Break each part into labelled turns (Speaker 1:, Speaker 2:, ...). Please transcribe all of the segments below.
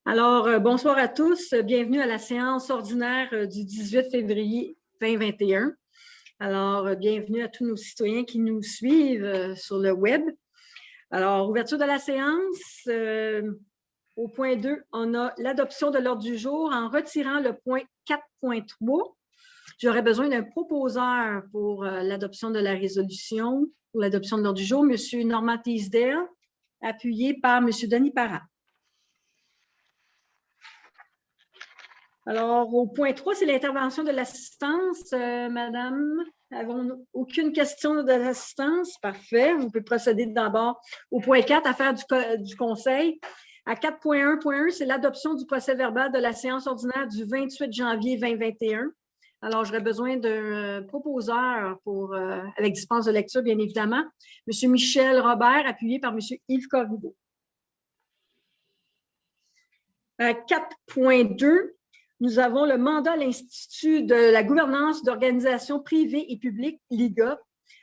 Speaker 1: Alors, bonsoir à tous. Bienvenue à la séance ordinaire du 18 février 2021. Alors, bienvenue à tous nos citoyens qui nous suivent sur le web. Alors, ouverture de la séance. Au point 2, on a l'adoption de l'ordre du jour en retirant le point 4.3. J'aurais besoin d'un proposeur pour l'adoption de la résolution, pour l'adoption de l'ordre du jour, M. Normand Teasdale, appuyé par M. Denis Parent. Alors, au point 3, c'est l'intervention de l'assistance. Madame, avons-nous aucune question de l'assistance? Parfait. On peut procéder d'abord au point 4, affaire du Conseil. À 4.1.1, c'est l'adoption du procès-verbal de la séance ordinaire du 28 janvier 2021. Alors, j'aurais besoin d'un proposeur avec dispense de lecture, bien évidemment. M. Michel Robert, appuyé par M. Yves Corriveau. À 4.2, nous avons le mandat à l'Institut de la gouvernance d'organisations privées et publiques, l'IGA.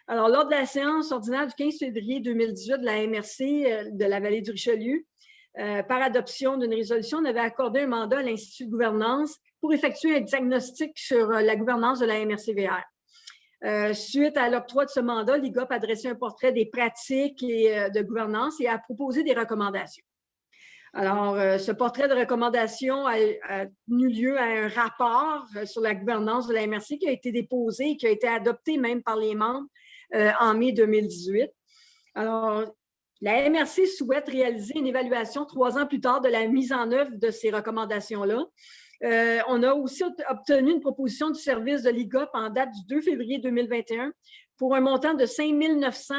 Speaker 1: Alors, lors de la séance ordinaire du 15 février 2018 de la MRC de la Vallée du Richelieu, par adoption d'une résolution, on avait accordé un mandat à l'Institut de gouvernance pour effectuer un diagnostic sur la gouvernance de la MRCVR. Suite à l'octroi de ce mandat, l'IGA a dressé un portrait des pratiques de gouvernance et a proposé des recommandations. Alors, ce portrait de recommandation a tenu lieu à un rapport sur la gouvernance de la MRC qui a été déposé et qui a été adopté même par les membres en mai 2018. Alors, la MRC souhaite réaliser une évaluation 3 ans plus tard de la mise en œuvre de ces recommandations-là. On a aussi obtenu une proposition du service de l'IGOP en date du 2 février 2021 pour un montant de 5 900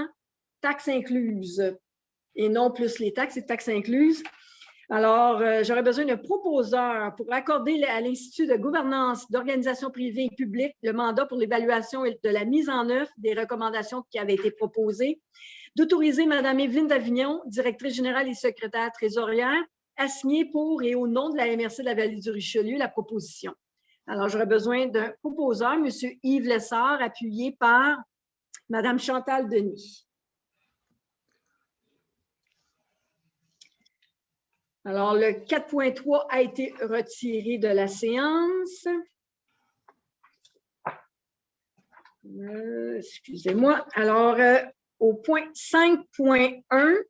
Speaker 1: taxes incluses et non plus les taxes et taxes incluses. Alors, j'aurais besoin d'un proposeur pour accorder à l'Institut de gouvernance d'organisations privées et publiques le mandat pour l'évaluation et de la mise en œuvre des recommandations qui avaient été proposées, d'autoriser Mme Évelyne Davignon, directrice générale et secrétaire trésorière, à signer pour et au nom de la MRC de la Vallée du Richelieu la proposition. Alors, j'aurais besoin d'un proposeur, M. Yves Lessard, appuyé par Mme Chantal Denis. Alors, le 4.3 a été retiré de la séance. Excusez-moi. Alors, au point 5.1,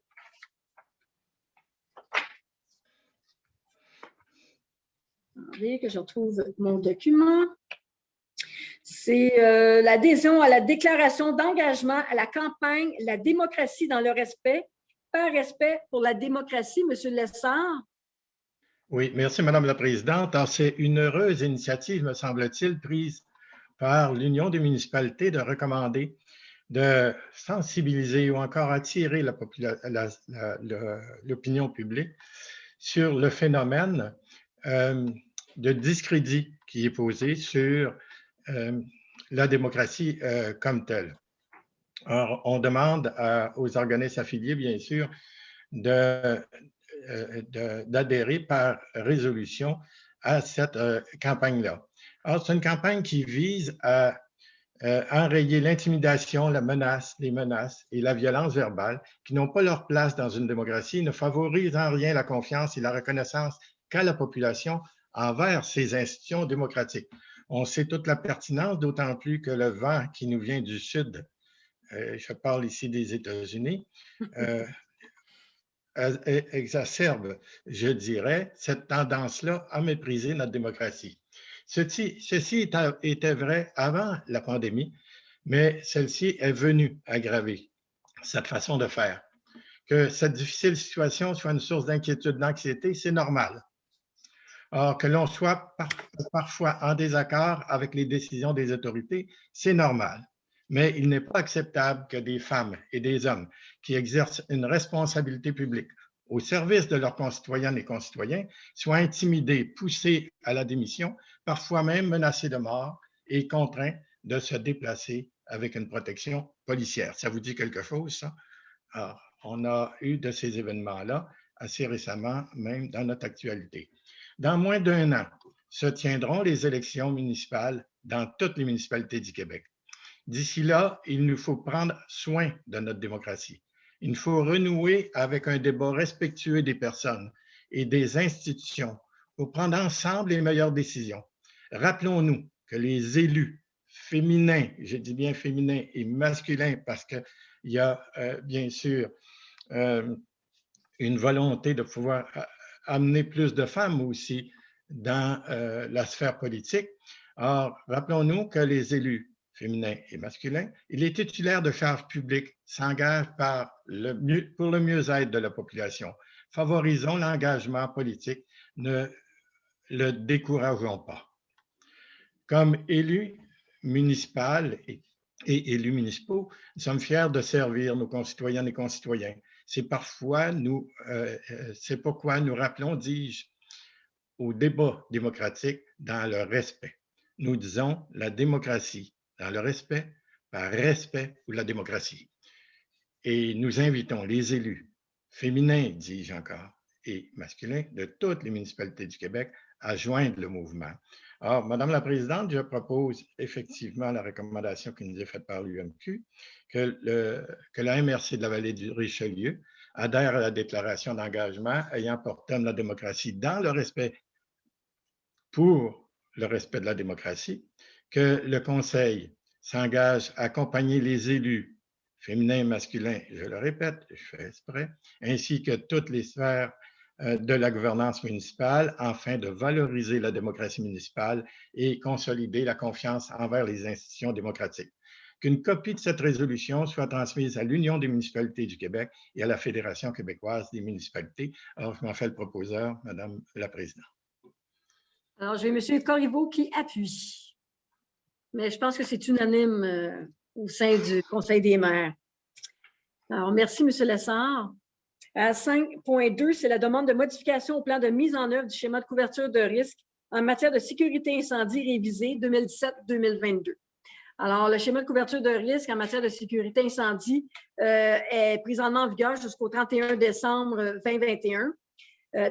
Speaker 1: attendez que je retrouve mon document. C'est l'adhésion à la déclaration d'engagement à la campagne « La démocratie dans le respect », par respect pour la démocratie, M. Lessard.
Speaker 2: Oui, merci, Madame la Présidente. C'est une heureuse initiative, me semble-t-il, prise par l'Union des municipalités de recommander de sensibiliser ou encore attirer l'opinion publique sur le phénomène de discrédit qui est posé sur la démocratie comme telle. Alors, on demande aux organismes affiliés, bien sûr, d'adhérer par résolution à cette campagne-là. Alors, c'est une campagne qui vise à enrayer l'intimidation, les menaces et la violence verbale qui n'ont pas leur place dans une démocratie, ne favorisent en rien la confiance et la reconnaissance qu'a la population envers ces institutions démocratiques. On sait toute la pertinence, d'autant plus que le vent qui nous vient du sud, je parle ici des États-Unis, exacerbe, je dirais, cette tendance-là à mépriser notre démocratie. Ceci était vrai avant la pandémie, mais celle-ci est venue aggraver cette façon de faire. Que cette difficile situation soit une source d'inquiétude, d'anxiété, c'est normal. Or, que l'on soit parfois en désaccord avec les décisions des autorités, c'est normal. Mais il n'est pas acceptable que des femmes et des hommes qui exercent une responsabilité publique au service de leurs concitoyennes et concitoyens soient intimidés, poussés à la démission, parfois même menacés de mort et contraints de se déplacer avec une protection policière. Ça vous dit quelque chose, ça? Alors, on a eu de ces événements-là assez récemment, même dans notre actualité. Dans moins d'1 an, se tiendront les élections municipales dans toutes les municipalités du Québec. D'ici là, il nous faut prendre soin de notre démocratie. Il nous faut renouer avec un débat respectueux des personnes et des institutions pour prendre ensemble les meilleures décisions. Rappelons-nous que les élus féminins, je dis bien féminins et masculins parce qu'il y a bien sûr une volonté de pouvoir amener plus de femmes aussi dans la sphère politique. Or, rappelons-nous que les élus féminins et masculins et les titulaires de charges publiques s'engagent pour le mieux-être de la population. Favorisons l'engagement politique, ne le décourageons pas. Comme élus municipaux et élus municipaux, nous sommes fiers de servir nos concitoyennes et concitoyens. C'est pourquoi nous rappelons, dis-je, au débat démocratique dans le respect. Nous disons la démocratie dans le respect, par respect pour la démocratie. Et nous invitons les élus féminins, dis-je encore, et masculins de toutes les municipalités du Québec à joindre le mouvement. Alors, Madame la Présidente, je propose effectivement la recommandation qui nous est faite par l'UMQ, que la MRC de la Vallée du Richelieu adhère à la déclaration d'engagement ayant pour thème la démocratie dans le respect, pour le respect de la démocratie, que le Conseil s'engage à accompagner les élus féminins et masculins, je le répète, je fais exprès, ainsi que toutes les sphères de la gouvernance municipale afin de valoriser la démocratie municipale et consolider la confiance envers les institutions démocratiques. Qu'une copie de cette résolution soit transmise à l'Union des municipalités du Québec et à la Fédération québécoise des municipalités. Alors, je m'en fais le proposeur, Madame la Présidente.
Speaker 1: Alors, j'ai M. Corriveau qui appuie. Mais je pense que c'est unanime au sein du Conseil des maires. Alors, merci, M. Lessard. À 5.2, c'est la demande de modification au plan de mise en œuvre du schéma de couverture de risque en matière de sécurité incendie révisé 2017-2022. Alors, le schéma de couverture de risque en matière de sécurité incendie est présentement en vigueur jusqu'au 31 décembre 2021.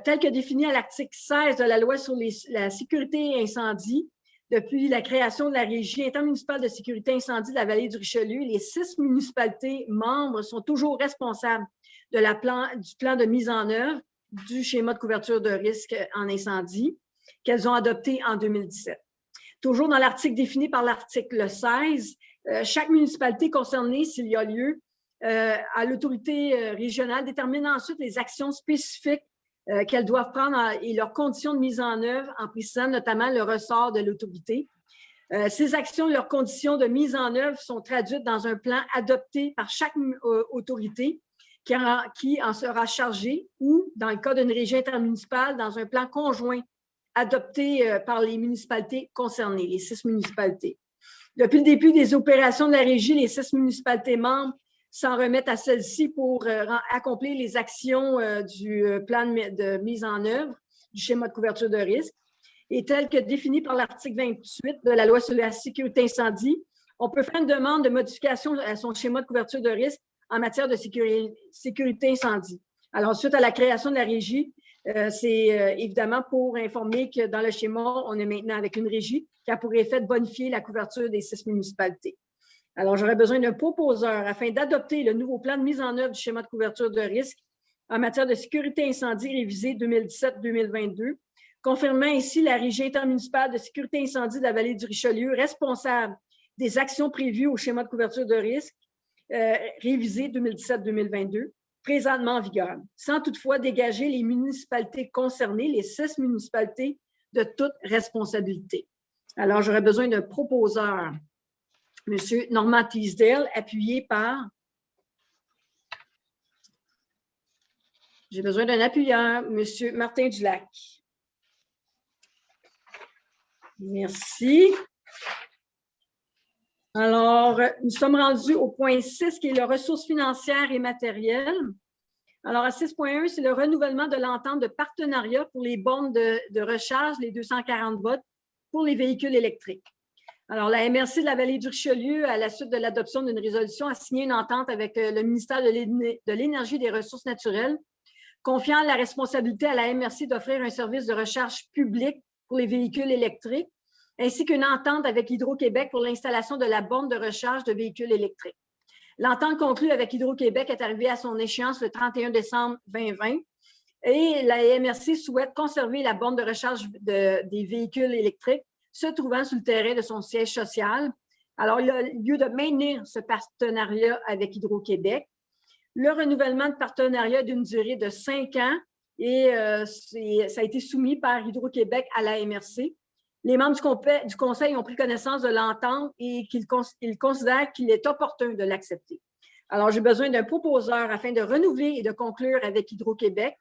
Speaker 1: Tel que défini à l'article 16 de la loi sur la sécurité incendie, depuis la création de la Régie intermunicipale de sécurité incendie de la Vallée du Richelieu, les 6 municipalités membres sont toujours responsables du plan de mise en œuvre du schéma de couverture de risque en incendie qu'elles ont adopté en 2017. Toujours dans l'article défini par l'article 16, chaque municipalité concernée, s'il y a lieu, à l'autorité régionale, détermine ensuite les actions spécifiques qu'elles doivent prendre et leurs conditions de mise en œuvre en précisant notamment le ressort de l'autorité. Ces actions et leurs conditions de mise en œuvre sont traduites dans un plan adopté par chaque autorité qui en sera chargée ou, dans le cas d'une régie intermunicipale, dans un plan conjoint adopté par les municipalités concernées, les 6 municipalités. Depuis le début des opérations de la régie, les 6 municipalités membres s'en remettent à celle-ci pour accomplir les actions du plan de mise en œuvre du schéma de couverture de risque. Et tel que défini par l'article 28 de la loi sur la sécurité incendie, on peut faire une demande de modification à son schéma de couverture de risque en matière de sécurité incendie. Alors, suite à la création de la régie, c'est évidemment pour informer que dans le schéma, on est maintenant avec une régie qui a pour effet de bonifier la couverture des 6 municipalités. Alors, j'aurais besoin d'un proposeur afin d'adopter le nouveau plan de mise en œuvre du schéma de couverture de risque en matière de sécurité incendie révisé 2017-2022, confirmant ainsi la Régie intermunicipale de sécurité incendie de la Vallée du Richelieu responsable des actions prévues au schéma de couverture de risque révisé 2017-2022, présentement en vigueur, sans toutefois dégager les municipalités concernées, les 6 municipalités, de toute responsabilité. Alors, j'aurais besoin d'un proposeur. M. Normand Teasdale, appuyé par... J'ai besoin d'un appuyeur, M. Martin Dulac. Merci. Alors, nous sommes rendus au point 6, qui est les ressources financières et matérielles. Alors, à 6.1, c'est le renouvellement de l'entente de partenariat pour les bornes de recharge, les 240 volts, pour les véhicules électriques. Alors, la MRC de la Vallée du Richelieu, à la suite de l'adoption d'une résolution, a signé une entente avec le ministère de l'Énergie et des Ressources naturelles, confiant la responsabilité à la MRC d'offrir un service de recharge public pour les véhicules électriques, ainsi qu'une entente avec Hydro-Québec pour l'installation de la borne de recharge de véhicules électriques. L'entente conclue avec Hydro-Québec est arrivée à son échéance le 31 décembre 2020. Et la MRC souhaite conserver la borne de recharge des véhicules électriques se trouvant sur le terrain de son siège social. Alors, il y a lieu de maintenir ce partenariat avec Hydro-Québec. Le renouvellement de partenariat d'une durée de 5 ans et ça a été soumis par Hydro-Québec à la MRC. Les membres du Conseil ont pris connaissance de l'entente et qu'ils considèrent qu'il est opportun de l'accepter. Alors, j'ai besoin d'un proposeur afin de renouveler et de conclure avec Hydro-Québec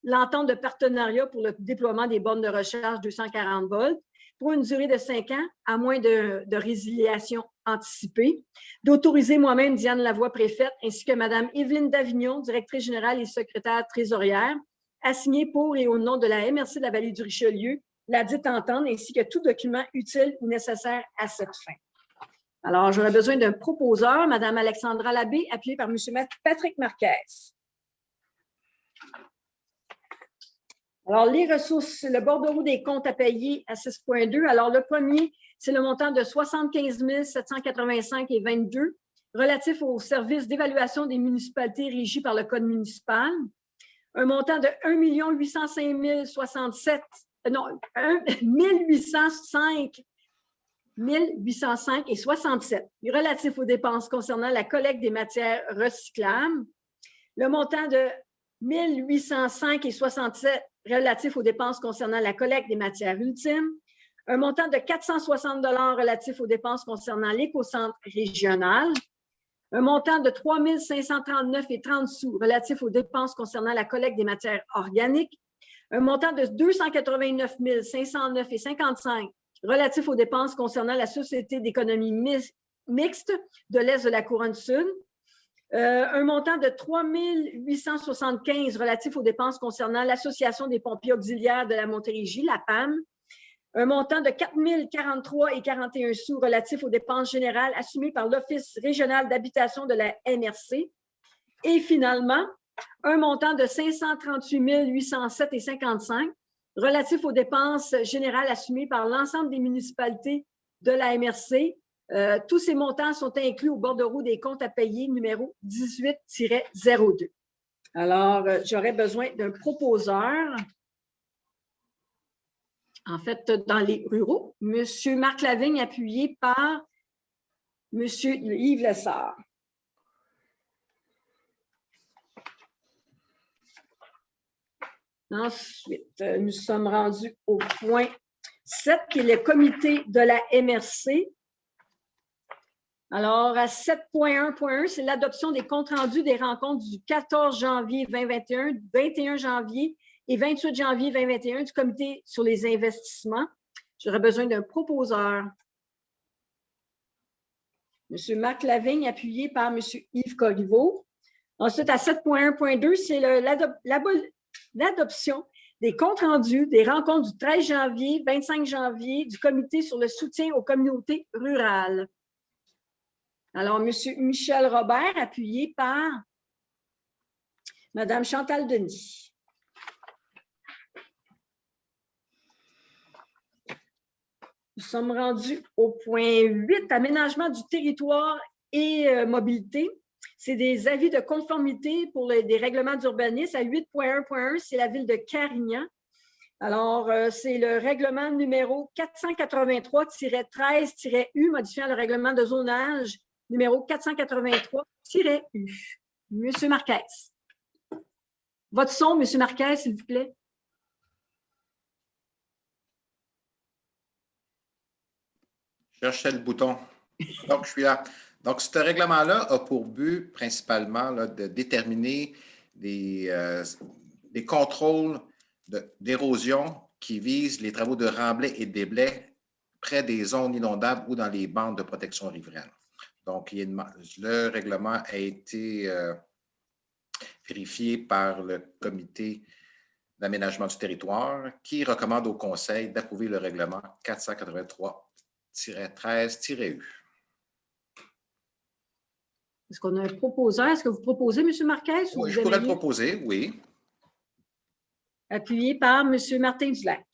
Speaker 1: l'entente de partenariat pour le déploiement des bornes de recharge 240 volts pour une durée de 5 ans, à moins de résiliation anticipée, d'autoriser moi-même, Diane Lavoie, préfète, ainsi que Mme Evelyne Davignon, directrice générale et secrétaire trésorière, à signer pour et au nom de la MRC de la Vallée du Richelieu la dite entente, ainsi que tout document utile ou nécessaire à cette fin. Alors, j'aurais besoin d'un proposeur, Mme Alexandra Labbé, appuyée par M. Patrick Marquez. Alors, les ressources, le bordereau des comptes à payer à 6,2. Alors, le premier, c'est le montant de 75 785,22 relatif au service d'évaluation des municipalités régies par le Code municipal. Un montant de 1 805 067, non, 1805 et 67, relatif aux dépenses concernant la collecte des matières recyclables. Le montant de 1805 et 67 relatif aux dépenses concernant la collecte des matières ultimes. Un montant de 460 $ relatif aux dépenses concernant l'écocentre régional. Un montant de 3 539,30 sous relatif aux dépenses concernant la collecte des matières organiques. Un montant de 289 509,55 relatif aux dépenses concernant la Société d'économie mixte de l'Est de la Couronne Sud. Un montant de 3 875 relatif aux dépenses concernant l'Association des pompiers auxiliaires de la Montérégie, la PAM. Un montant de 4 043,41 sous relatif aux dépenses générales assumées par l'Office régional d'habitation de la MRC. Et finalement, un montant de 538 807,55 relatif aux dépenses générales assumées par l'ensemble des municipalités de la MRC. Tous ces montants sont inclus au bordereau des comptes à payer numéro 18-02. Alors, j'aurais besoin d'un proposeur. En fait, dans les ruraux, M. Marc Lavigne, appuyé par M. Yves Lessard. Ensuite, nous sommes rendus au point 7, qui est le comité de la MRC. Alors, à 7.1.1, c'est l'adoption des comptes rendus des rencontres du 14 janvier 2021, 21 janvier et 28 janvier 2021 du comité sur les investissements. J'aurais besoin d'un proposeur. M. Marc Lavigne, appuyé par M. Yves Corriveau. Ensuite, à 7.1.2, c'est l'adoption des comptes rendus des rencontres du 13 janvier, 25 janvier du comité sur le soutien aux communautés rurales. Alors, M. Michel Robert, appuyé par Mme Chantal Denis. Nous sommes rendus au point 8, aménagement du territoire et mobilité. C'est des avis de conformité pour des règlements d'urbanisme. À 8.1.1, c'est la ville de Carignan. Alors, c'est le règlement numéro 483-13-U, modifiant le règlement de zonage numéro 483-U. Monsieur Marquez. Votre son, Monsieur Marquez, s'il vous plaît.
Speaker 3: Cherchez le bouton. Donc, je suis là. Donc, ce règlement-là a pour but principalement là, de déterminer des contrôles d'érosion qui visent les travaux de remblai et de déblai près des zones inondables ou dans les bandes de protection riveraine. Donc, le règlement a été vérifié par le comité d'aménagement du territoire qui recommande au Conseil d'approuver le règlement 483-13-U.
Speaker 1: Est-ce qu'on a un proposeur? Est-ce que vous proposez, M. Marquez?
Speaker 3: Oui, je pourrais le proposer, oui.
Speaker 1: Appuyé par M. Martin Dulac.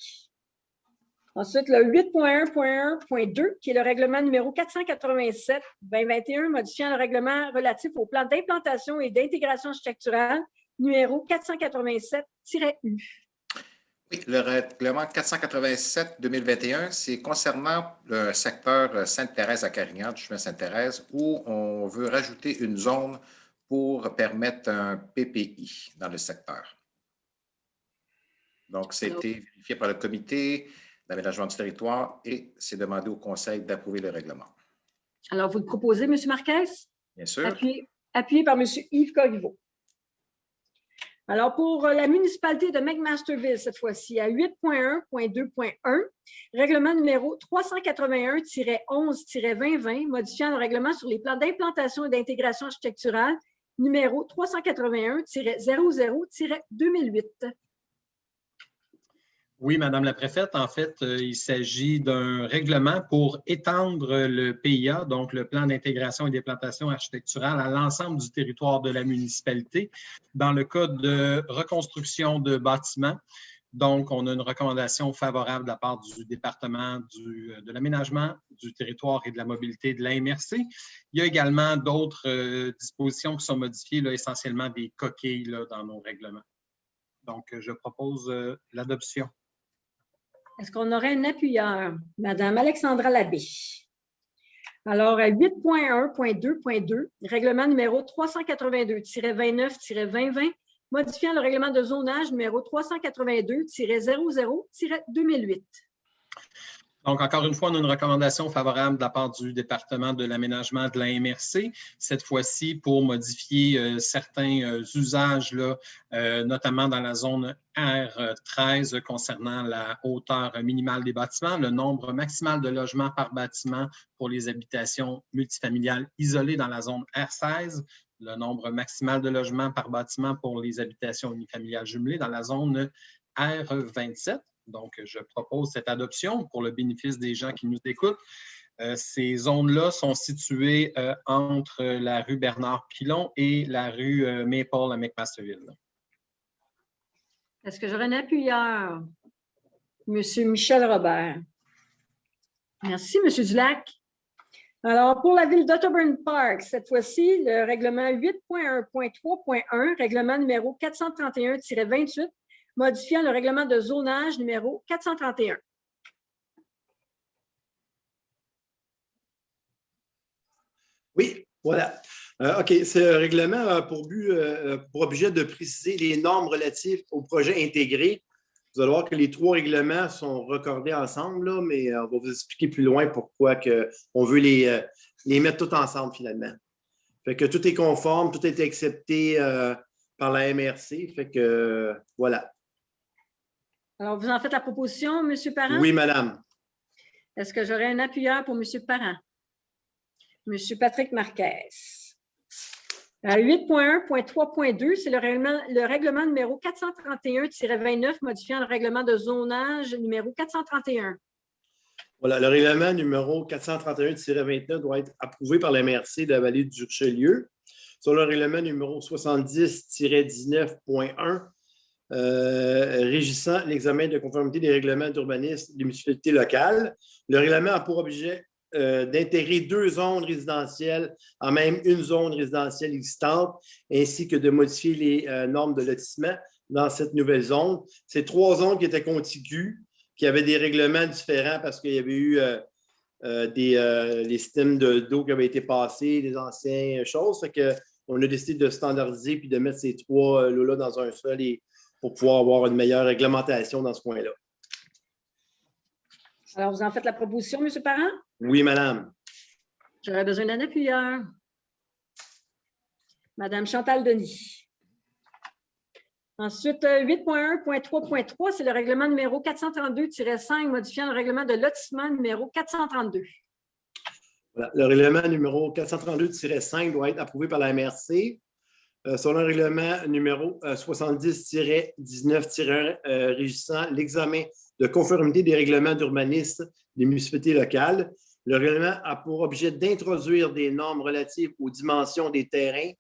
Speaker 1: Ensuite, le 8.1.1.2, qui est le règlement numéro 487-2021, modifiant le règlement relatif au plan d'implantation et d'intégration structurelle numéro 487-U.
Speaker 3: Oui, le règlement 487-2021, c'est concernant le secteur Sainte-Thérèse à Carignan, du chemin Sainte-Thérèse, où on veut rajouter une zone pour permettre un PPI dans le secteur. Donc, c'était vérifié par le comité d'aménagement du territoire et c'est demandé au conseil d'approuver le règlement.
Speaker 1: Alors, vous le proposez, M. Marquez?
Speaker 3: Bien sûr.
Speaker 1: Appuyé par M. Yves Corriveau. Alors, pour la municipalité de McMasterville, cette fois-ci, à 8.1.2.1, règlement numéro 381-11-2020, modifiant le règlement sur les plans d'implantation et d'intégration architecturale, numéro 381-00-2008.
Speaker 4: Oui, Madame la préfète, en fait, il s'agit d'un règlement pour étendre le PIA, donc le plan d'intégration et d'implantation architecturale, à l'ensemble du territoire de la municipalité dans le cas de reconstruction de bâtiments. Donc, on a une recommandation favorable de la part du département de l'aménagement, du territoire et de la mobilité de la MRC. Il y a également d'autres dispositions qui sont modifiées, là, essentiellement des coquilles là, dans nos règlements. Donc, je propose l'adoption.
Speaker 1: Est-ce qu'on aurait un appuyeur? Madame Alexandra Labbé. Alors, à 8.1.2.2, règlement numéro 382-29-2020, modifiant le règlement de zonage numéro 382-00-2008.
Speaker 4: Donc, encore une fois, on a une recommandation favorable de la part du département de l'aménagement de la MRC, cette fois-ci pour modifier certains usages, là, notamment dans la zone R13 concernant la hauteur minimale des bâtiments, le nombre maximal de logements par bâtiment pour les habitations multifamiliales isolées dans la zone R16, le nombre maximal de logements par bâtiment pour les habitations unifamiliales jumelées dans la zone R27. Donc, je propose cette adoption pour le bénéfice des gens qui nous écoutent. Ces zones-là sont situées entre la rue Bernard-Pilon et la rue Maple à McMasterville.
Speaker 1: Est-ce que j'aurais un appuyeur? Monsieur Michel Robert. Merci, Monsieur Dulac. Alors, pour la ville d'Otterburn Park, cette fois-ci, le règlement 8.1.3.1, règlement numéro 431-28, modifiant le règlement de zonage numéro 431.
Speaker 5: Oui, voilà. OK, ce règlement a pour objet de préciser les normes relatives au projet intégré. Vous allez voir que les trois règlements sont raccordés ensemble, là, mais on va vous expliquer plus loin pourquoi on veut les mettre tous ensemble finalement. Fait que tout est conforme, tout est accepté par la MRC. Fait que voilà.
Speaker 1: Alors, vous en faites la proposition, M. Parent?
Speaker 5: Oui, madame.
Speaker 1: Est-ce que j'aurais un appuyeur pour M. Parent? M. Patrick Marquez. 8.1.3.2, c'est le règlement numéro 431-29 modifiant le règlement de zonage numéro 431. Voilà,
Speaker 5: le règlement numéro 431-29 doit être approuvé par la MRC de la vallée du Richelieu. Sur le règlement numéro 70-19.1, régissant l'examen de conformité des règlements d'urbanisme des municipalités locales. Le règlement a pour objet d'intégrer 2 zones résidentielles en même une zone résidentielle existante, ainsi que de modifier les normes de lotissement dans cette nouvelle zone. C'est 3 zones qui étaient contiguës, qui avaient des règlements différents parce qu'il y avait eu les systèmes d'eau qui avaient été passés, les anciennes choses. Fait qu'on a décidé de standardiser puis de mettre ces 3 lots-là dans un seul pour pouvoir avoir une meilleure réglementation dans ce coin-là.
Speaker 1: Alors, vous en faites la proposition, M. Parent?
Speaker 5: Oui, madame.
Speaker 1: J'aurais besoin d'un appuyeur. Madame Chantal Denis. Ensuite, 8.1.3.3, c'est le règlement numéro 432-5, modifiant le règlement de lotissement numéro 432.
Speaker 5: Voilà. Le règlement numéro 432-5 doit être approuvé par la MRC. Sur le règlement numéro 70-19-1 régissant l'examen de conformité des règlements d'urbanisme des municipalités locales. Le règlement a pour objet d'introduire des normes relatives aux dimensions des terrains,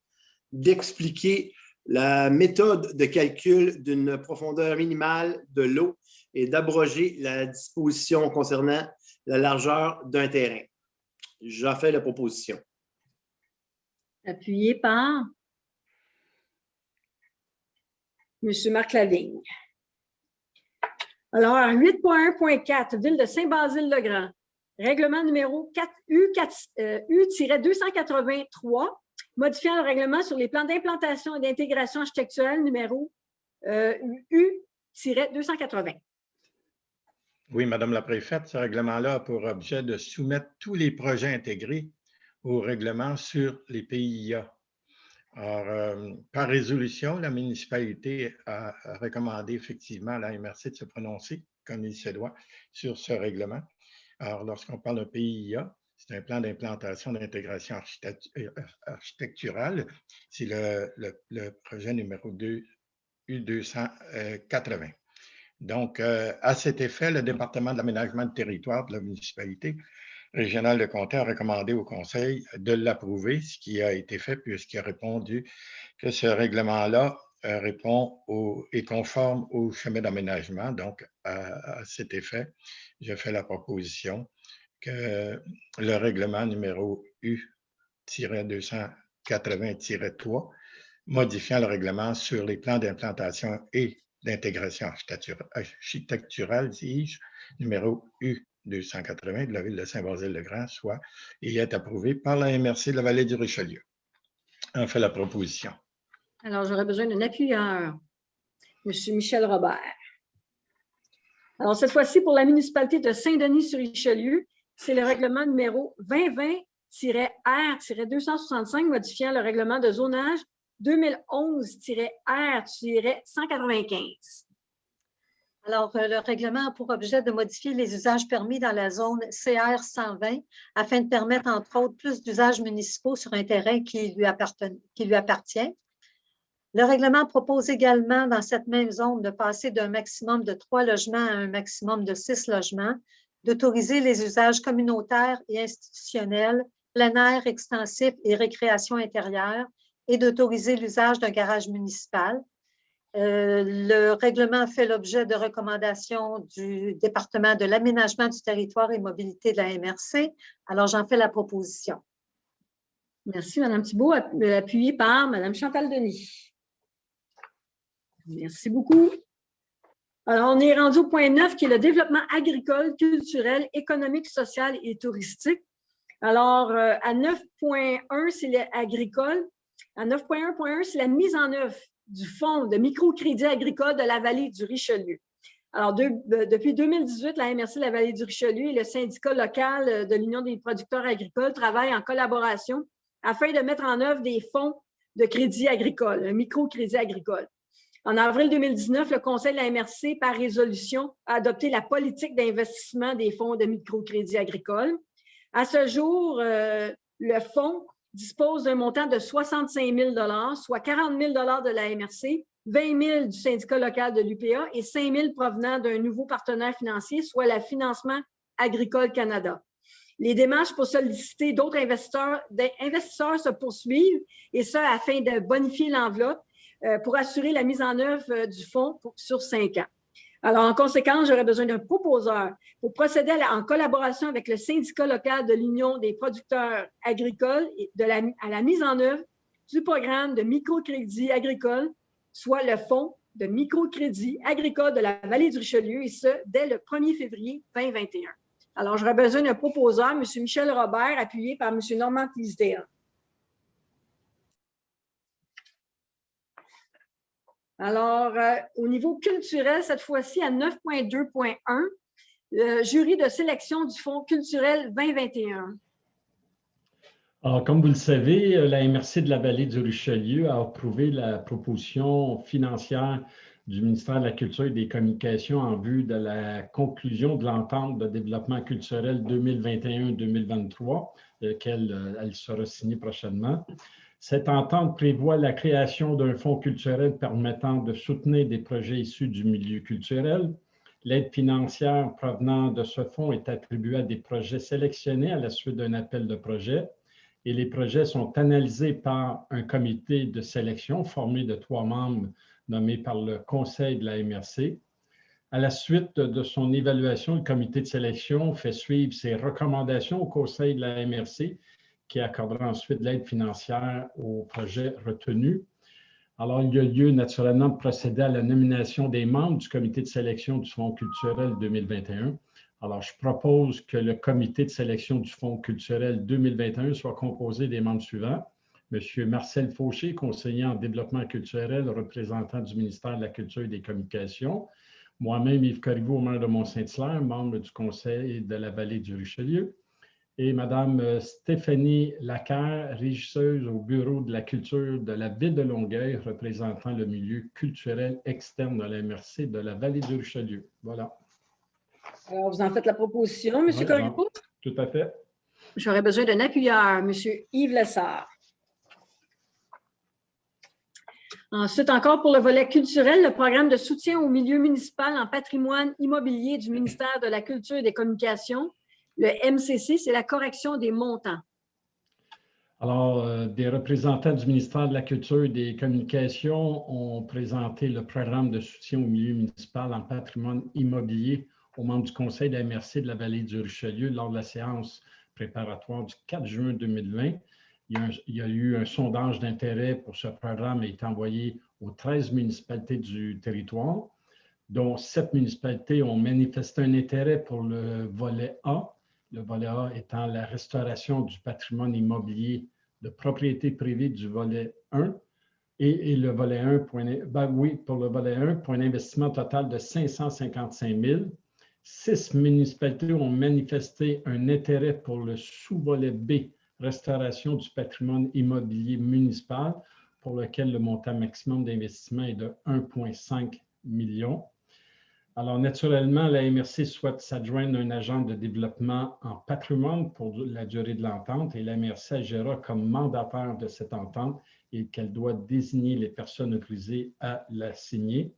Speaker 5: d'expliquer la méthode de calcul d'une profondeur minimale de l'eau et d'abroger la disposition concernant la largeur d'un terrain. J'en fais la proposition.
Speaker 1: Appuyé par M. Marc Lavigne. Alors, 8.1.4, Ville de Saint-Basile-le-Grand. Règlement numéro U-283, modifiant le règlement sur les plans d'implantation et d'intégration architecturale numéro U-280.
Speaker 2: Oui, Madame la Préfète, ce règlement-là a pour objet de soumettre tous les projets intégrés au règlement sur les PIA. Alors, par résolution, la municipalité a recommandé effectivement à la MRC de se prononcer, comme il se doit, sur ce règlement. Alors, lorsqu'on parle d'un PIA, c'est un plan d'implantation d'intégration architecturale. C'est le projet numéro 2, U280. Donc, à cet effet, le département de l'aménagement du territoire de la municipalité régionale de Comté a recommandé au Conseil de l'approuver, ce qui a été fait puisqu'il a répondu que ce règlement-là répond est conforme au chemin d'aménagement. Donc, à cet effet, je fais la proposition que le règlement numéro U-280-3, modifiant le règlement sur les plans d'implantation et d'intégration architecturale, dis-je, numéro U-280 de la ville de Saint-Basile-le-Grand, soit et est approuvé par la MRC de la vallée du Richelieu. On fait la proposition.
Speaker 1: Alors, j'aurais besoin d'un appuyeur, M. Michel Robert. Alors, cette fois-ci, pour la municipalité de Saint-Denis-sur-Richelieu, c'est le règlement numéro 2020-R-265 modifiant le règlement de zonage 2011-R-195.
Speaker 6: Alors, le règlement a pour objet de modifier les usages permis dans la zone CR 120 afin de permettre, entre autres, plus d'usages municipaux sur un terrain qui lui appartient. Le règlement propose également, dans cette même zone, de passer d'un maximum de 3 logements à un maximum de 6 logements, d'autoriser les usages communautaires et institutionnels, plein air extensif et récréation intérieure, et d'autoriser l'usage d'un garage municipal. Le règlement fait l'objet de recommandations du département de l'aménagement du territoire et mobilité de la MRC. Alors, j'en fais la proposition.
Speaker 1: Merci, Mme Thibault, appuyée par Mme Chantal Denis. Merci beaucoup. Alors, on est rendu au point 9, qui est le développement agricole, culturel, économique, social et touristique. Alors, à 9.1, c'est l'agricole. À 9.1.1, c'est la mise en œuvre du fonds de microcrédit agricole de la vallée du Richelieu. Alors, depuis 2018, la MRC de la vallée du Richelieu et le syndicat local de l'Union des producteurs agricoles travaillent en collaboration afin de mettre en œuvre des fonds de crédit agricole, un microcrédit agricole. En avril 2019, le Conseil de la MRC, par résolution, a adopté la politique d'investissement des fonds de microcrédit agricole. À ce jour, le fonds dispose d'un montant de 65 000 $, soit 40 000 $ de la MRC, 20 000 du syndicat local de l'UPA et 5 000 provenant d'un nouveau partenaire financier, soit le Financement agricole Canada. Les démarches pour solliciter d'autres investisseurs se poursuivent, et ce, afin de bonifier l'enveloppe pour assurer la mise en œuvre du fonds sur 5 ans. Alors, en conséquence, j'aurais besoin d'un proposeur pour procéder en collaboration avec le syndicat local de l'Union des producteurs agricoles à la mise en œuvre du programme de microcrédit agricole, soit le fonds de microcrédit agricole de la vallée du Richelieu, et ce, dès le 1er février 2021. Alors, j'aurais besoin d'un proposeur, M. Michel Robert, appuyé par M. Normand Teasdale. Alors, au niveau culturel, cette fois-ci, à 9.2.1, le jury de sélection du Fonds culturel 2021.
Speaker 7: Alors, comme vous le savez, la MRC de la vallée du Richelieu a approuvé la proposition financière du ministère de la Culture et des Communications en vue de la conclusion de l'entente de développement culturel 2021-2023, laquelle elle sera signée prochainement. Cette entente prévoit la création d'un fonds culturel permettant de soutenir des projets issus du milieu culturel. L'aide financière provenant de ce fonds est attribuée à des projets sélectionnés à la suite d'un appel de projet, et les projets sont analysés par un comité de sélection formé de 3 membres nommés par le Conseil de la MRC. À la suite de son évaluation, le comité de sélection fait suivre ses recommandations au Conseil de la MRC, qui accordera ensuite l'aide financière aux projets retenus. Alors, il y a lieu naturellement de procéder à la nomination des membres du comité de sélection du Fonds culturel 2021. Alors, je propose que le comité de sélection du Fonds culturel 2021 soit composé des membres suivants. M. Marcel Fauché, conseiller en développement culturel, représentant du ministère de la Culture et des Communications. Moi-même, Yves Corriveau, maire de Mont-Saint-Hilaire, membre du conseil de la vallée du Richelieu. Et Mme Stéphanie Lacaire, régisseuse au Bureau de la culture de la ville de Longueuil, représentant le milieu culturel externe de la MRC de la vallée du Richelieu. Voilà.
Speaker 1: Alors, vous en faites la proposition, M. Corriveau?
Speaker 7: Tout à fait.
Speaker 1: J'aurais besoin d'un appuyeur, M. Yves Lessard. Ensuite, encore pour le volet culturel, le programme de soutien au milieu municipal en patrimoine immobilier du ministère de la Culture et des Communications, le MCC, c'est la correction des montants.
Speaker 7: Alors, des représentants du ministère de la Culture et des Communications ont présenté le programme de soutien au milieu municipal en patrimoine immobilier aux membres du conseil de la MRC de la vallée du Richelieu lors de la séance préparatoire du 4 juin 2020. Il y a eu un sondage d'intérêt pour ce programme et est envoyé aux 13 municipalités du territoire, dont 7 municipalités ont manifesté un intérêt pour le volet A. Le volet A étant la restauration du patrimoine immobilier de propriété privée du volet 1 et le volet 1, pour le volet 1, pour un investissement total de 555 000. 6 municipalités ont manifesté un intérêt pour le sous-volet B, restauration du patrimoine immobilier municipal, pour lequel le montant maximum d'investissement est de 1,5 million. Alors, naturellement, la MRC souhaite s'adjoindre un agent de développement en patrimoine pour la durée de l'entente et la MRC agira comme mandataire de cette entente et qu'elle doit désigner les personnes autorisées à la signer.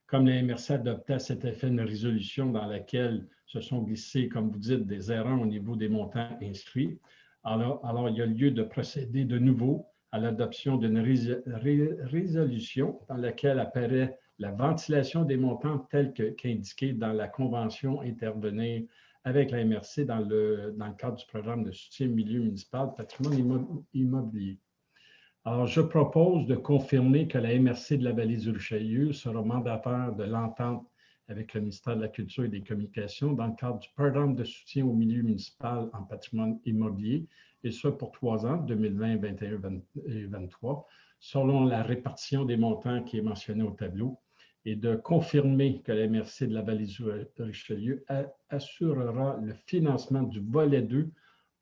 Speaker 7: Comme la MRC a adopté à cet effet une résolution dans laquelle se sont glissées, comme vous dites, des erreurs au niveau des montants inscrits, alors il y a lieu de procéder de nouveau à l'adoption d'une résolution dans laquelle apparaît la ventilation des montants tels qu'indiqués dans la convention intervenir avec la MRC dans le cadre du programme de soutien milieu municipal patrimoine immobilier. Alors, je propose de confirmer que la MRC de la vallée du Richelieu sera mandataire de l'entente avec le ministère de la Culture et des Communications dans le cadre du programme de soutien au milieu municipal en patrimoine immobilier, et ce pour 3 ans, 2020, 2021 et 2023, selon la répartition des montants qui est mentionnée au tableau, et de confirmer que la MRC de la vallée du Richelieu assurera le financement du volet 2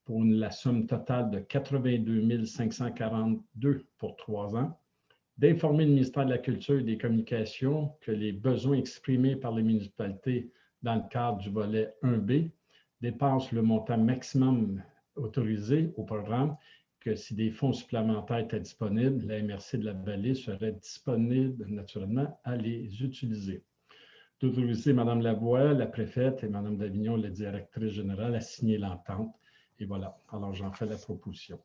Speaker 7: pour la somme totale de 82 542 pour 3 ans, d'informer le ministère de la Culture et des Communications que les besoins exprimés par les municipalités dans le cadre du volet 1B dépassent le montant maximum autorisé au programme, que si des fonds supplémentaires étaient disponibles, la MRC de la vallée serait disponible naturellement à les utiliser. D'autoriser Mme Lavoie, la préfète, et Mme Davignon, la directrice générale, à signer l'entente. Et voilà, alors j'en fais la proposition.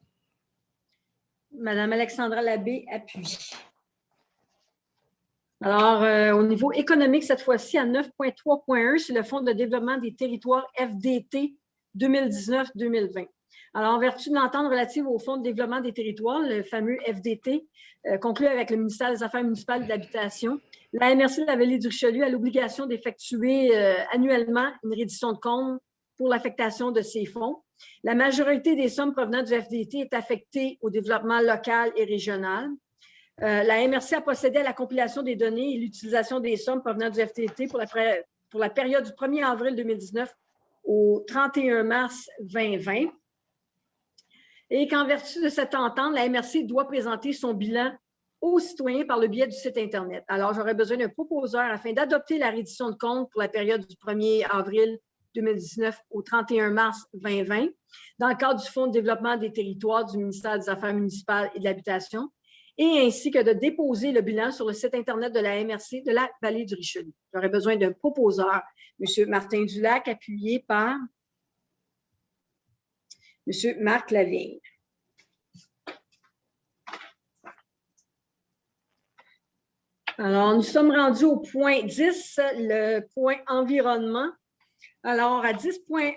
Speaker 1: Mme Alexandra Labbé appuie. Alors, au niveau économique, cette fois-ci, à 9.3.1, c'est le Fonds de développement des territoires FDT 2019-2020. Alors, en vertu de l'entente relative au Fonds de développement des territoires, le fameux FDT, conclu avec le ministère des Affaires municipales et de l'Habitation, la MRC de la vallée du Richelieu a l'obligation d'effectuer annuellement une reddition de compte pour l'affectation de ces fonds. La majorité des sommes provenant du FDT est affectée au développement local et régional. La MRC a procédé à la compilation des données et l'utilisation des sommes provenant du FDT pour la période du 1er avril 2019 au 31 mars 2020. Et qu'en vertu de cette entente, la MRC doit présenter son bilan aux citoyens par le biais du site Internet. Alors, j'aurais besoin d'un proposeur afin d'adopter la reddition de compte pour la période du 1er avril 2019 au 31 mars 2020 dans le cadre du Fonds de développement des territoires du ministère des Affaires municipales et de l'Habitation, et ainsi que de déposer le bilan sur le site Internet de la MRC de la vallée du Richelieu. J'aurais besoin d'un proposeur, M. Martin Dulac, appuyé par M. Marc Lavigne. Alors, nous sommes rendus au point 10, le point environnement. Alors, à 10.1,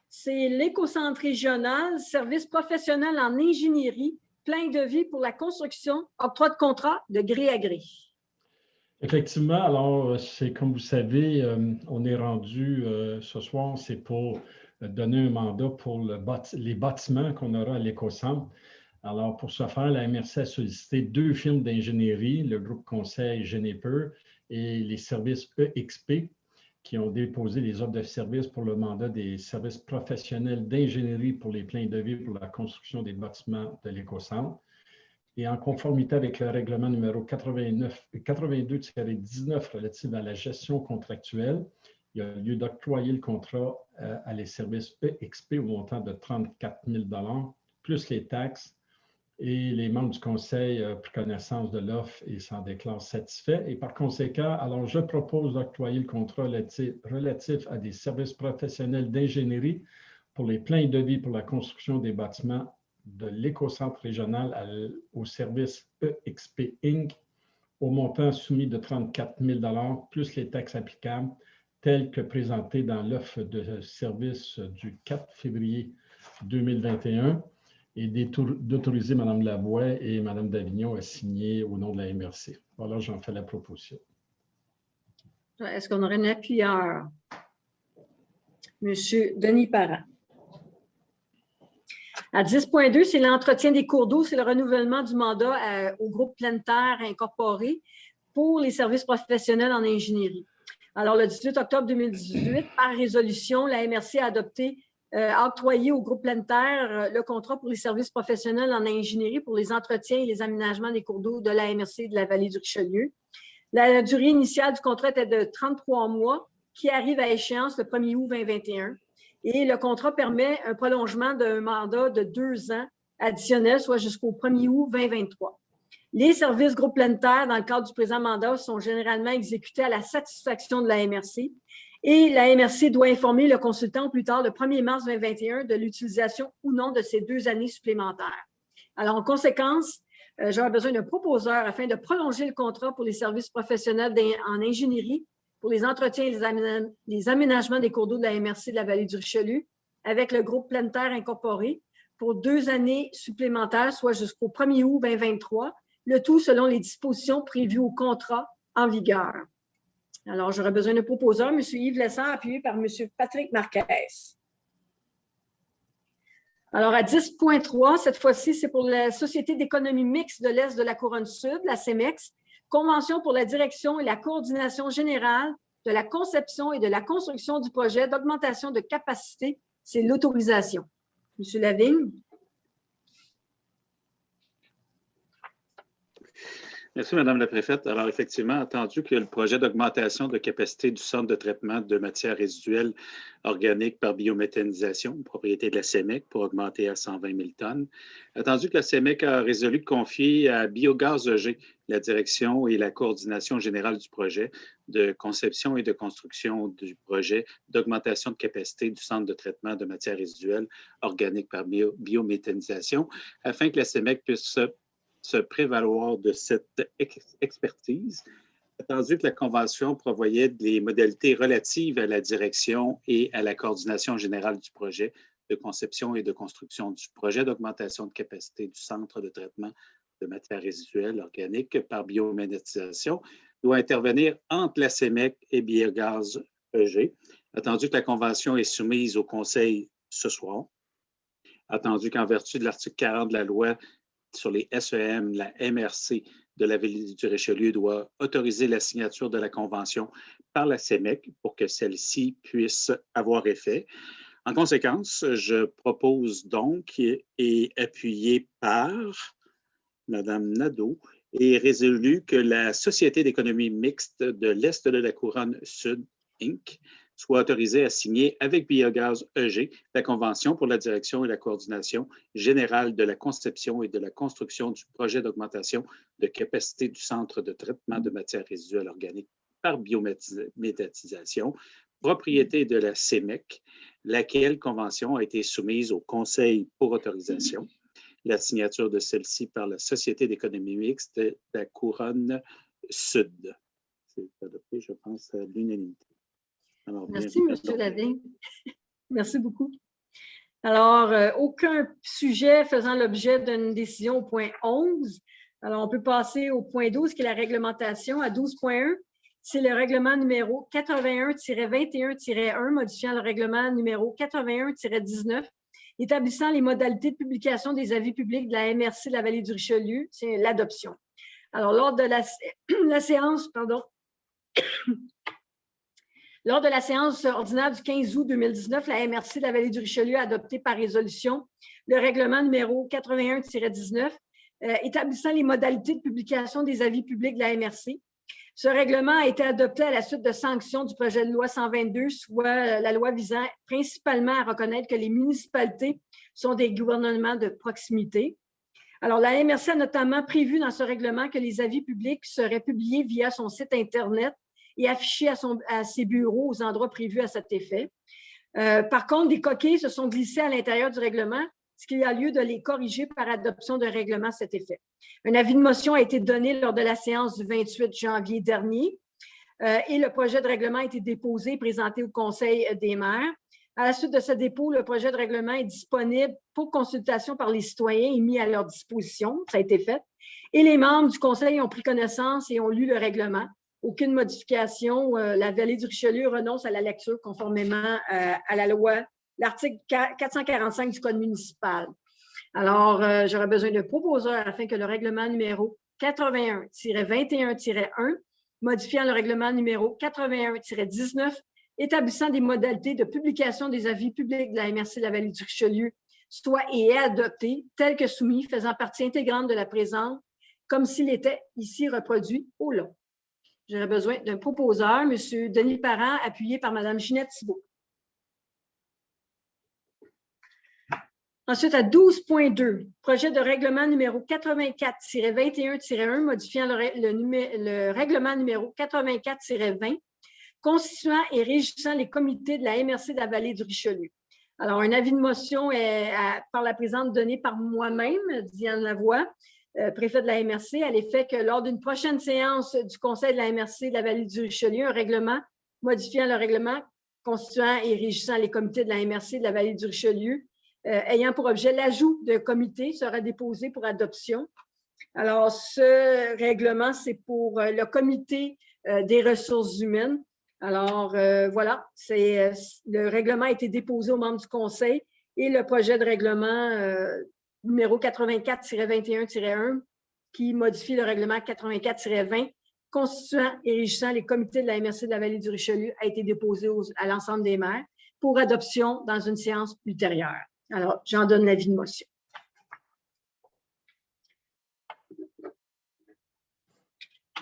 Speaker 1: c'est l'écocentre régional, service professionnel en ingénierie plein de vie pour la construction, octroi de contrat de gré à gré.
Speaker 7: Effectivement, alors, c'est comme vous savez, on est rendu ce soir, c'est pour donner un mandat pour les bâtiments qu'on aura à l'éco-centre. Alors, pour ce faire, la MRC a sollicité 2 firmes d'ingénierie, le groupe conseil Juniper et les services EXP, qui ont déposé les offres de services pour le mandat des services professionnels d'ingénierie pour les pleins de vie pour la construction des bâtiments de l'éco-centre. Et en conformité avec le règlement numéro 82-19 relatif à la gestion contractuelle, il y a lieu d'octroyer le contrat à les services EXP au montant de 34 000 $ plus les taxes. Et les membres du conseil ont pris connaissance de l'offre et s'en déclarent satisfaits. Et par conséquent, alors je propose d'octroyer le contrat relatif à des services professionnels d'ingénierie pour les pleins de vie pour la construction des bâtiments de l'éco-centre régional au service EXP Inc. au montant soumis de 34 000 $ plus les taxes applicables, tel que présenté dans l'offre de service du 4 février 2021 et d'autoriser Mme Lavoie et Mme Davignon à signer au nom de la MRC. Voilà, j'en fais la proposition.
Speaker 1: Est-ce qu'on aurait un appuyeur? Monsieur Denis Parent. À 10.2, c'est l'entretien des cours d'eau, c'est le renouvellement du mandat au groupe Pleine Terre Incorporé pour les services professionnels en ingénierie. Alors, le 18 octobre 2018, par résolution, la MRC a octroyé au groupe Pleine Terre le contrat pour les services professionnels en ingénierie pour les entretiens et les aménagements des cours d'eau de la MRC de la vallée du Richelieu. La durée initiale du contrat était de 33 mois, qui arrive à échéance le 1er août 2021. Et le contrat permet un prolongement d'un mandat de 2 ans additionnel, soit jusqu'au 1er août 2023. Les services groupe Pleine Terre, dans le cadre du présent mandat, sont généralement exécutés à la satisfaction de la MRC. Et la MRC doit informer le consultant au plus tard le 1er mars 2021 de l'utilisation ou non de ces 2 années supplémentaires. Alors, en conséquence, j'aurais besoin d'un proposeur afin de prolonger le contrat pour les services professionnels en ingénierie pour les entretiens et les aménagements des cours d'eau de la MRC de la vallée du Richelieu avec le groupe Pleine Terre Incorporé pour 2 années supplémentaires, soit jusqu'au 1er août 2023, le tout selon les dispositions prévues au contrat en vigueur. Alors, j'aurais besoin d'un proposeur, M. Yves Lessard, appuyé par M. Patrick Marquez. Alors, à 10.3, cette fois-ci, c'est pour la Société d'économie mixte de l'Est de la Couronne Sud, la CEMEX, convention pour la direction et la coordination générale de la conception et de la construction du projet d'augmentation de capacité. C'est l'autorisation. M. Lavigne.
Speaker 8: Merci, Mme la préfète. Alors, effectivement, attendu que le projet d'augmentation de capacité du centre de traitement de matières résiduelles organiques par biométhanisation, propriété de la CEMEC, pour augmenter à 120 000 tonnes, attendu que la CEMEC a résolu de confier à Biogaz EG la direction et la coordination générale du projet de conception et de construction du projet d'augmentation de capacité du centre de traitement de matières résiduelles organiques par biométhanisation, afin que la CEMEC puisse se prévaloir de cette expertise, attendu que la Convention prévoyait des modalités relatives à la direction et à la coordination générale du projet de conception et de construction du projet d'augmentation de capacité du centre de traitement de matières résiduelles organiques par biométhanisation, doit intervenir entre la CEMEC et Biogaz EG, attendu que la Convention est soumise au Conseil ce soir, attendu qu'en vertu de l'article 40 de la loi sur les SEM, la MRC de la Ville du Richelieu doit autoriser la signature de la Convention par la CEMEC pour que celle-ci puisse avoir effet. En conséquence, je propose donc, et appuyé par Mme Nadeau, et résolu que la Société d'économie mixte de l'Est de la Couronne Sud, Inc., soit autorisée à signer avec Biogaz EG la Convention pour la direction et la coordination générale de la conception et de la construction du projet d'augmentation de capacité du centre de traitement de matières résiduelles organiques par biométhanisation, propriété de la CEMEC, laquelle convention a été soumise au Conseil pour autorisation. La signature de celle-ci par la Société d'économie mixte de la Couronne Sud. C'est adopté, je pense, à l'unanimité.
Speaker 1: Alors, merci, M. Lavigne. Merci beaucoup. Alors, aucun sujet faisant l'objet d'une décision au point 11. Alors, on peut passer au point 12, qui est la réglementation, à 12.1. C'est le règlement numéro 81-21-1, modifiant le règlement numéro 81-19, établissant les modalités de publication des avis publics de la MRC de la Vallée du Richelieu. C'est l'adoption. Alors, lors de la séance, lors de la séance ordinaire du 15 août 2019, la MRC de la Vallée du Richelieu a adopté par résolution le règlement numéro 81-19, établissant les modalités de publication des avis publics de la MRC. Ce règlement a été adopté à la suite de sanctions du projet de loi 122, soit la loi visant principalement à reconnaître que les municipalités sont des gouvernements de proximité. Alors, la MRC a notamment prévu dans ce règlement que les avis publics seraient publiés via son site Internet et affichés à ses bureaux aux endroits prévus à cet effet. Par contre, des coquilles se sont glissées à l'intérieur du règlement, ce qui a lieu de les corriger par adoption d'un règlement à cet effet. Un avis de motion a été donné lors de la séance du 28 janvier dernier et le projet de règlement a été déposé et présenté au Conseil des maires. À la suite de ce dépôt, le projet de règlement est disponible pour consultation par les citoyens et mis à leur disposition. Ça a été fait. Et les membres du Conseil ont pris connaissance et ont lu le règlement. Aucune modification. La Vallée du Richelieu renonce à la lecture conformément à la loi, l'article 445 du Code municipal. Alors, j'aurais besoin de proposeurs afin que le règlement numéro 81-21-1, modifiant le règlement numéro 81-19, établissant des modalités de publication des avis publics de la MRC de la Vallée du Richelieu, soit et est adopté, tel que soumis, faisant partie intégrante de la présente, comme s'il était ici reproduit au long. J'aurais besoin d'un proposeur, M. Denis Parent, appuyé par Mme Ginette Thibault. Ensuite, à 12.2, projet de règlement numéro 84-21-1, modifiant le règlement numéro 84-20, constituant et régissant les comités de la MRC de la Vallée du Richelieu. Alors, un avis de motion est par la présente donné par moi-même, Diane Lavoie, préfet de la MRC, à l'effet que lors d'une prochaine séance du Conseil de la MRC de la Vallée du Richelieu, un règlement modifiant le règlement constituant et régissant les comités de la MRC de la Vallée du Richelieu, ayant pour objet l'ajout d'un comité sera déposé pour adoption. Alors, ce règlement, c'est pour le comité des ressources humaines. Alors, voilà, le règlement a été déposé aux membres du Conseil et le projet de règlement numéro 84-21-1 qui modifie le règlement 84-20 constituant et régissant les comités de la MRC de la Vallée du Richelieu a été déposé à l'ensemble des maires pour adoption dans une séance ultérieure. Alors, j'en donne l'avis de motion.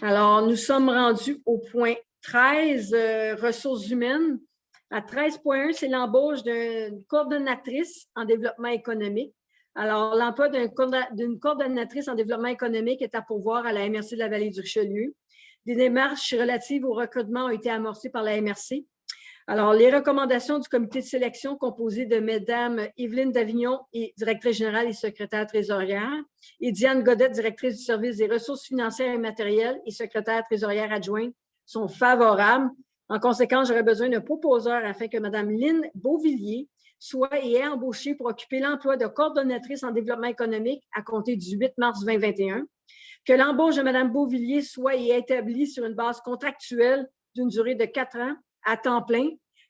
Speaker 1: Alors, nous sommes rendus au point 13, ressources humaines. À 13.1, c'est l'embauche d'une coordonnatrice en développement économique. Alors, l'emploi d'une coordonnatrice en développement économique est à pourvoir à la MRC de la Vallée du Richelieu. Des démarches relatives au recrutement ont été amorcées par la MRC. Alors, les recommandations du comité de sélection composé de Mesdames Evelyne Davignon, directrice générale et secrétaire trésorière, et Diane Godet, directrice du service des ressources financières et matérielles et secrétaire trésorière adjointe, sont favorables. En conséquence, j'aurais besoin d'un proposeur afin que Mme Lynne Beauvillier soit et est embauchée pour occuper l'emploi de coordonnatrice en développement économique à compter du 8 mars 2021, que l'embauche de Mme Beauvillier soit et est établie sur une base contractuelle d'une durée de 4 ans à temps plein,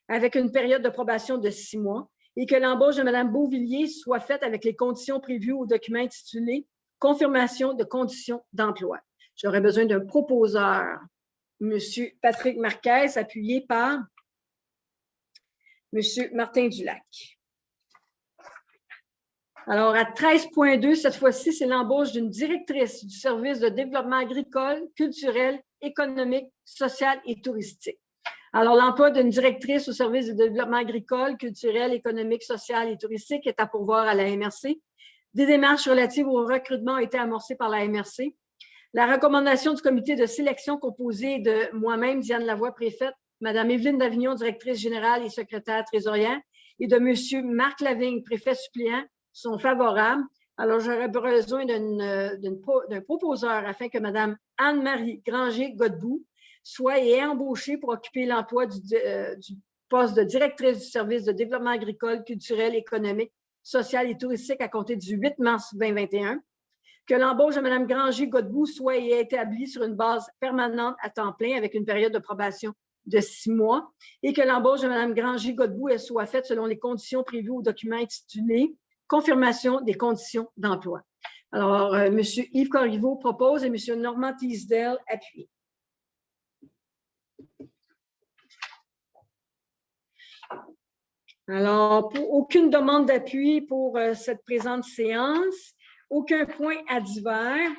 Speaker 1: avec une période de probation de 6 mois, et que l'embauche de Mme Beauvillier soit faite avec les conditions prévues au document intitulé « Confirmation de conditions d'emploi ». J'aurais besoin d'un proposeur, M. Patrick Marquez, appuyé par M. Martin Dulac. Alors, à 13.2, cette fois-ci, c'est l'embauche d'une directrice du service de développement agricole, culturel, économique, social et touristique. Alors, l'emploi d'une directrice au service de développement agricole, culturel, économique, social et touristique est à pourvoir à la MRC. Des démarches relatives au recrutement ont été amorcées par la MRC. La recommandation du comité de sélection composé de moi-même, Diane Lavoie, préfète, Mme Evelyne Davignon, directrice générale et secrétaire trésorière, et de M. Marc Lavigne, préfet suppléant, sont favorables. Alors, j'aurais besoin d'un proposeur afin que Mme Anne-Marie Granger-Godbout soit et est embauchée pour occuper l'emploi du poste de directrice du service de développement agricole, culturel, économique, social et touristique à compter du 8 mars 2021. Que l'embauche de Mme Granger-Godbout soit établie sur une base permanente à temps plein avec une période de probation de 6 mois et que l'embauche de Mme Granger-Godbout soit faite selon les conditions prévues au document intitulé « Confirmation des conditions d'emploi ». Alors, M. Yves Corriveau propose et M. Normand Teasdale appuie. Alors, aucune demande d'appui pour cette présente séance, aucun point à divers,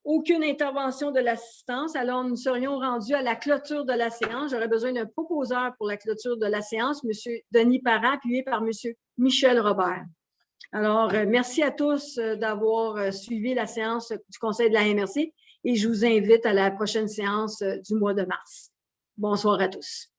Speaker 1: aucune intervention de l'assistance. Alors, nous serions rendus à la clôture de la séance. J'aurais besoin d'un proposeur pour la clôture de la séance, M. Denis Parent, appuyé par M. Michel Robert. Alors, merci à tous d'avoir suivi la séance du Conseil de la MRC et je vous invite à la prochaine séance du mois de mars. Bonsoir à tous.